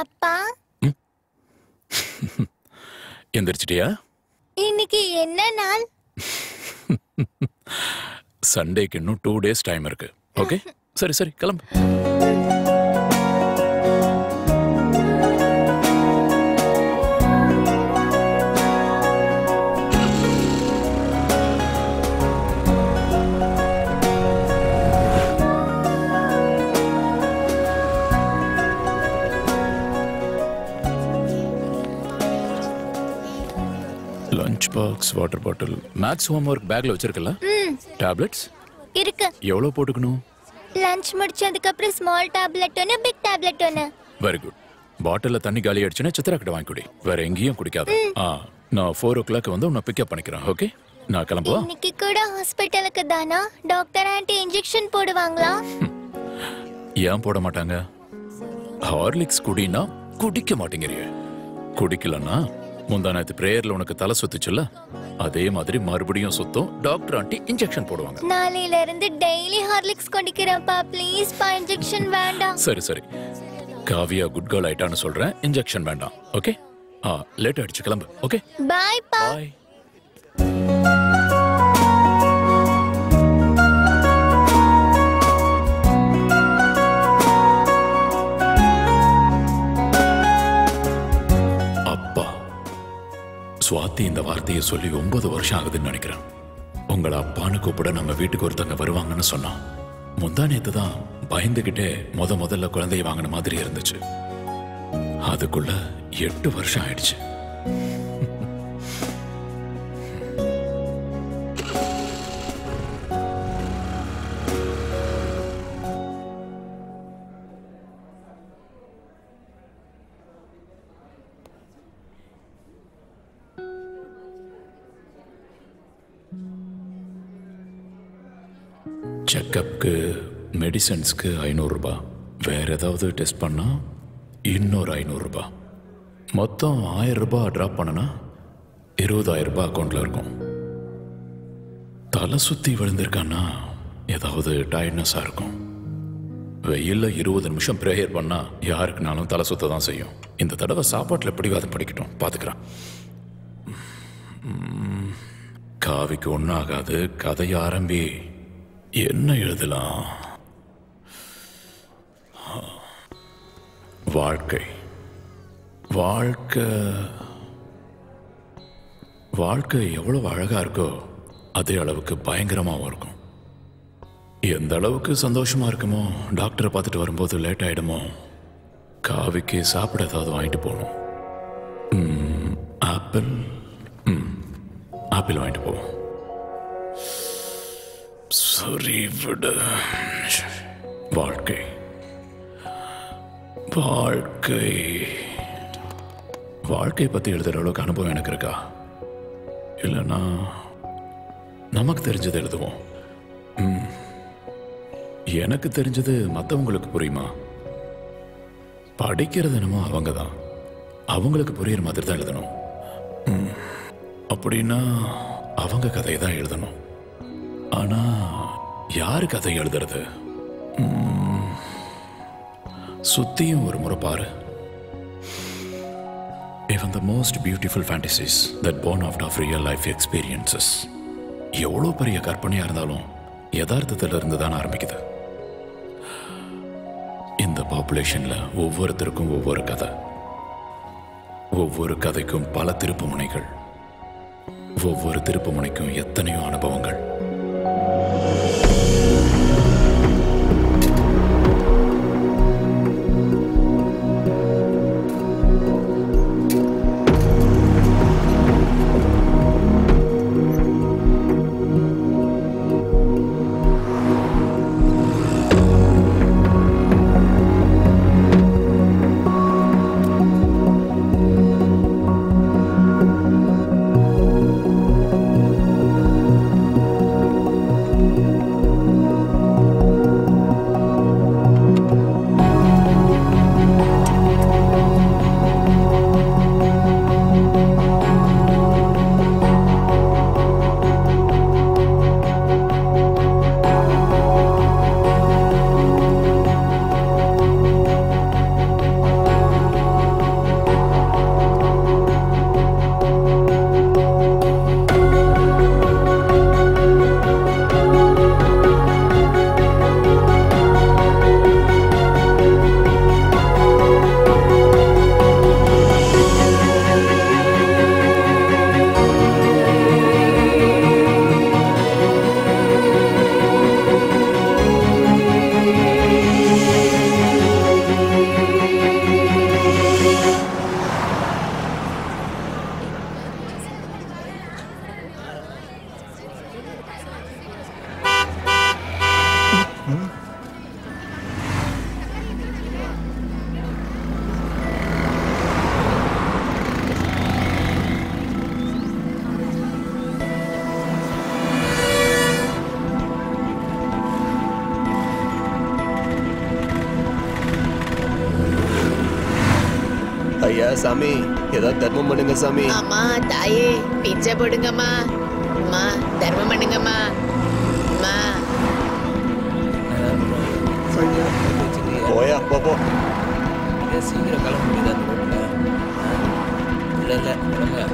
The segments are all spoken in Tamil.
அப்பா எந்திரிச்சிட்டியா? இன்னைக்கு என்ன நாள்? சண்டேக்கு இன்னும் 2 days டைம் இருக்கு. ஓகே, சரி சரி கிளம்பு. Lunch box, water bottle, maths homework பேக்ல வச்சிருக்கல? டேப்லெட்ஸ் இருக்கு. எவ்வளவு போட்டுக்கணும்? லஞ்ச் முடிச்சதுக்கு அப்புறம் ஸ்மால் டேப்லெட் ஒன்னு, பிக் டேப்லெட் ஒன்னு. Very good. பாட்டில்ல தண்ணி காலி ஆயிடுச்சுன்னா சித்ரா கிட்ட வாங்கி குடி. வேற எங்கேயும் குடிக்காத. நான் 4 o'clock வந்து உன்னை பிக்கப் பண்ணிக்கிறேன். ஓகே, நான் கிளம்புவா? இன்னைக்கு கூட ஹாஸ்பிட்டலுக்கு தானா? டாக்டர் ஆன்ட்டி இன்ஜெக்ஷன் போடுவாங்களா? ஏன் போட மாட்டாங்க? ஹார்லிக்ஸ் குடினா குடிக்க மாட்டேங்கிறிய. குடிக்கலன்னா முந்தா நேத்து பிரேயர்ல உனக்கு தலை சுத்துச்சுல்ல, அதே மாதிரி மறுபடியும் சுத்தம். டாக்டர் ஆண்டி இன்ஜெக்ஷன் போடுவாங்க. நாளையில இருந்து டெய்லி ஹார்லிக்ஸ் குடிக்கிறேன்ப்பா. ப்ளீஸ் பா, இன்ஜெக்ஷன் வேண்டாம். சரி சரி, காவியா குட் கேர்ள் ஆயிட்டான்னு சொல்றேன். இன்ஜெக்ஷன் வேண்டாம். ஓகே, லேட் ஆயிடுச்சு, கிளம்பு. ஓகே, பாய் பா. பாய். சுவாதி இந்த வார்த்தையை சொல்லி 9 வருஷம் ஆகுதுன்னு நினைக்கிறேன். உங்களை அப்பான்னு கூப்பிட நம்ம வீட்டுக்கு ஒருத்தங்க வருவாங்கன்னு சொன்னான். முந்தா நேத்து தான் பயந்துகிட்டே முதல்ல குழந்தைய வாங்கின மாதிரி இருந்துச்சு. அதுக்குள்ள 8 வருஷம் ஆயிடுச்சு. செக்கப்க்கு, மெடிசன்ஸ்க்கு 500 ரூபாய். வேற ஏதாவது டெஸ்ட் பண்ணா இன்னொரு 500 ரூபாய். மொத்தம் 1000 ரூபாய் ட்ராப் பண்ணனா 20,000 ரூபாய் அக்கௌண்ட்ல இருக்கும். தலை சுத்தி விழுந்திருக்கான்னா ஏதாவது டயர்ட்னஸா இருக்கும். வெயில்ல 20 நிமிஷம் பிரேயர் பண்ணா யாருக்குனாலும் தலை சுத்த தான் செய்யும். இந்த தடவை சாப்பாட்டில் பிடிவாதம் படிக்கட்டும், பார்த்துக்கிறான். காவிக்கு ஒன்றும் ஆகாது. கதையை ஆரம்பி. என்ன எழுதலாம்? வாழ்க்கை வாழ்க்கை வாழ்க்கை எவ்வளவு அழகா இருக்கோ அதே அளவுக்கு பயங்கரமாகவும் இருக்கும். எந்த அளவுக்கு சந்தோஷமா இருக்குமோ, டாக்டரை பார்த்துட்டு வரும்போது லேட் ஆயிடுமோ, காவிக்கு சாப்பிட ஏதாவது வாங்கிட்டு போகணும். ஆப்பிள் ஆப்பிள் வாங்கிட்டு போவோம். சரி விடு. வாழ்க்கை வாழ்க்கை வாழ்க்கை பத்தி எழுதுற அளவுக்கு அனுபவம் எனக்கு இருக்கா? இல்லைன்னா நமக்கு தெரிஞ்சது எழுதுவோம். எனக்கு தெரிஞ்சது மற்றவங்களுக்கு புரியுமா? படிக்கிறது என்னமோ அவங்க தான், அவங்களுக்கு புரியுற மாதிரி தான் எழுதணும். அப்படின்னா அவங்க கதையை தான் எழுதணும். ஆனா யாரு கதை எழுதுறது? சுத்தியும் ஒரு முறை பாரு. Even the most beautiful fantasies that born out of real life experiences, எவ்வளோ பெரிய கற்பனையா இருந்தாலும் யதார்த்தத்தில் இருந்து தான் ஆரம்பிக்குது. இந்த பாப்புலேஷன்ல ஒவ்வொருத்தருக்கும் ஒவ்வொரு கதை, ஒவ்வொரு கதைக்கும் பல திருப்பு முனைகள், ஒவ்வொரு திருப்பு முனைக்கும் எத்தனையோ அனுபவங்கள். ஐயா சாமி ஏதாவது தர்மம் பண்ணுங்க சாமி. அம்மா தாயே பிச்சை போடுங்கம்மா. அம்மா தர்மம் பண்ணுங்கம்மா. அம்மா போயா போ. சீக்கிரம் கிளம்ப முடியாது அந்த ரோட்ல. இல்லை கிளம்ப.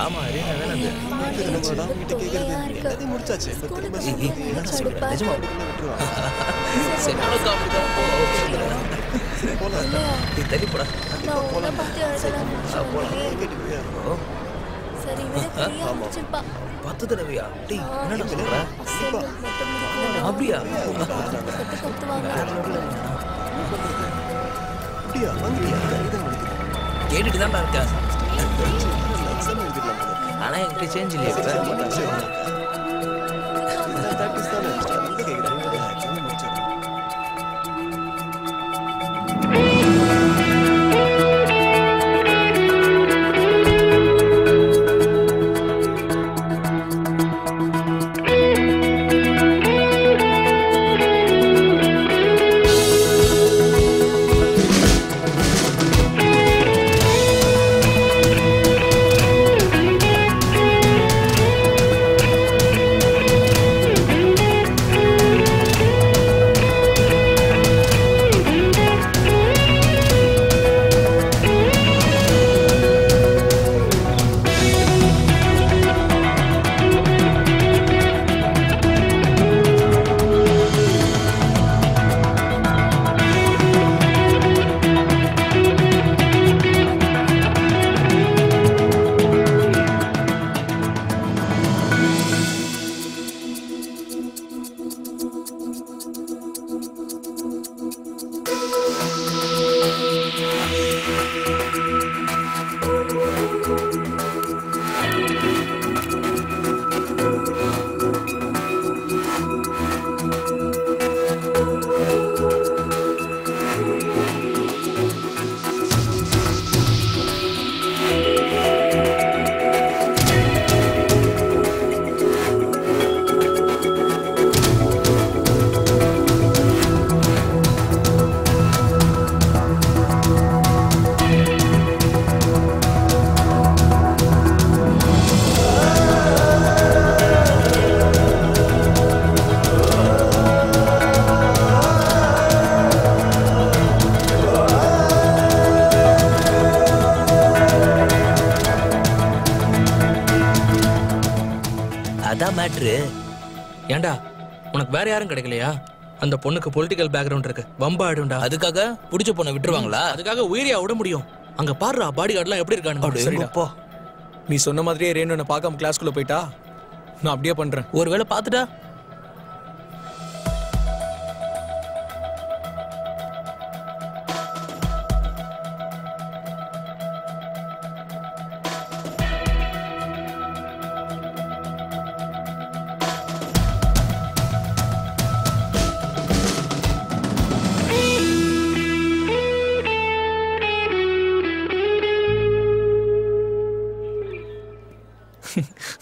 ஆமா ரீனா வேணாது. எல்லாத்தையும் முடிச்சாச்சு. என்னடா சொல்ற நிஜமா? சரி நானும் அப்படிதான் போலாம். நீ தள்ளி போடா. பத்து தடவையா? டேய் என்னடா சொல்ற? அப்படியா? கேட்டுட்டு தான்டா இருக்கேன். ஆனா என்கிட்ட சேஞ்ச் இல்லையா அதான் மேட்ரு. ஏண்டா உனக்கு வேற யாரும் கிடைக்கலையா? அந்த பொண்ணுக்கு பொலிட்டிக்கல் பேக்ரவுண்ட் இருக்கு, வம்பா ஆடுண்டா. அதுக்காக புடிச்ச பொண்ணை விட்டுருவாங்களா? அதுக்காக உயிரியா விட முடியும்? அங்க பாருடா பாடி கார்டுலாம் எப்படி இருக்கானுங்க. சரிப்பா, நீ சொன்ன மாதிரியே ரேணு என்ன பார்க்காம கிளாஸ்க்குள்ள போயிட்டா நான் அப்படியே பண்றேன். ஒருவேளை பார்த்துட்டா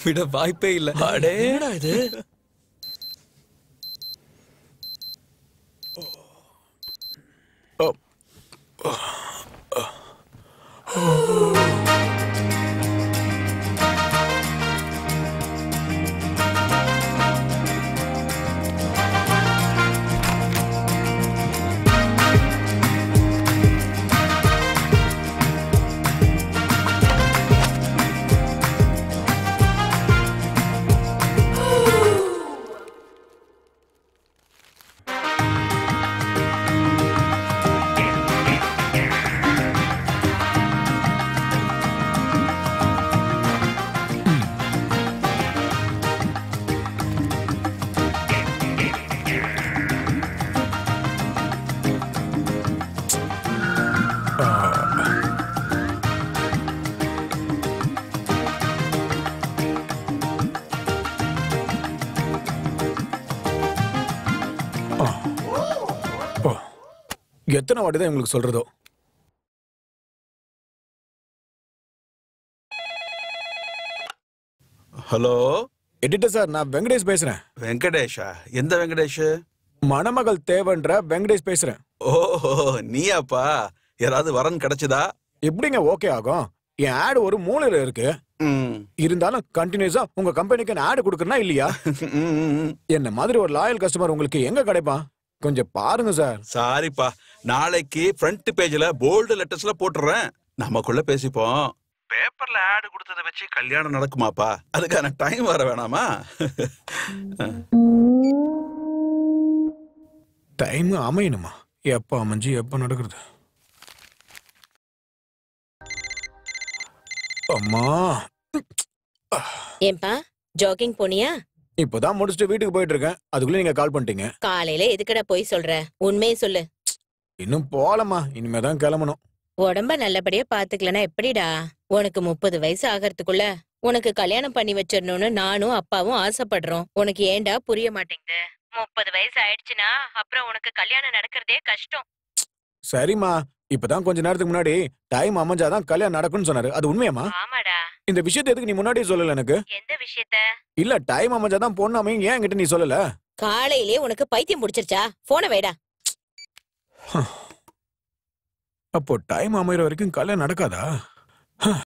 விட வாய்ப்பே இல்ல. என்னடா இது? எத்தனை வாட்டி தான் உங்களுக்கு சொல்றதோ. ஹலோ எடிட்டர் சார், நான் வெங்கடேஷ் பேசுறேன். வெங்கடேஷா? எந்த வெங்கடேஷ்? மணமகள் தேவன்ற வெங்கடேஷ் பேசுறேன். ஓஹோ, நீயாப்பா? யாராவது வரன் கிடைச்சதா? எப்படிங்க ஓகே ஆகும்? என் ஆடு ஒரு மூலையில இருக்கு. இருந்தாலும் கண்டினியூஸா உங்க கம்பெனிக்கு நான் ஆடு கொடுக்கறனா இல்லையா? என்ன மாதிரி ஒரு லாயல் கஸ்டமர் உங்களுக்கு எங்க கிடைப்பான்? கொஞ்சம் பாருங்க சார். சாரிப்பா, நாளைக்கு ஃப்ரண்ட் பேஜ்ல போல்டு லெட்டர்ஸ்ல போட்டுறேன். நமக்குள்ள பேசிப்போம். பேப்பர்ல ஆடு கொடுத்ததை வச்சு கல்யாணம் நடக்குமாப்பா? அதுக்கான டைம் வர வேணாமா? டைம் அமையணுமா? எப்ப அமைஞ்சு எப்ப நடக்கிறது? அம்மா, ஏன்பா ஜாகிங் போனியா? இப்பதான் முடிச்சுட்டு வீட்டுக்கு போயிட்டு இருக்கேன். அதுக்குள்ள நீங்க கால் பண்ணிட்டீங்க. காலையில எதுக்கடா போய் சொல்ற? உண்மையை சொல்லு. இன்னும் போலமா, இனிமேதான் கிளம்பணும். உடம்ப நல்லபடியா பாத்துக்கலனா எப்படிடா? உனக்கு 30 வயசு ஆகிறதுக்குள்ள உனக்கு கல்யாணம் பண்ணி வச்சிடணும்னு நானும் அப்பாவும் ஆசைப்படுறோம். உனக்கு ஏண்டா புரிய மாட்டேங்குது? 30 வயசு ஆயிடுச்சுன்னா அப்புறம் உனக்கு கல்யாணம் நடக்கிறதே கஷ்டம். சரிம்மா, இப்பதான் கொஞ்ச நேரத்துக்கு முன்னாடி டைம் அமைஞ்சாதான் கல்யாணம் நடக்கும்னு சொன்னாரு. அது உண்மையாமா? ஆமாடா. இந்த விஷயத்தை எதுக்கு நீ முன்னாடியே சொல்லல எனக்கு? எந்த விஷயத்த? இல்ல, டைம் அமைஞ்சாதான் பொண்ணு அமையும், ஏன் என்கிட்ட நீ சொல்லல? காலையிலே உனக்கு பைத்தியம் பிடிச்சிருச்சா? போன வைடா. அப்போ டைம் அமைகிற வரைக்கும் கல்யாணம் நடக்காதா?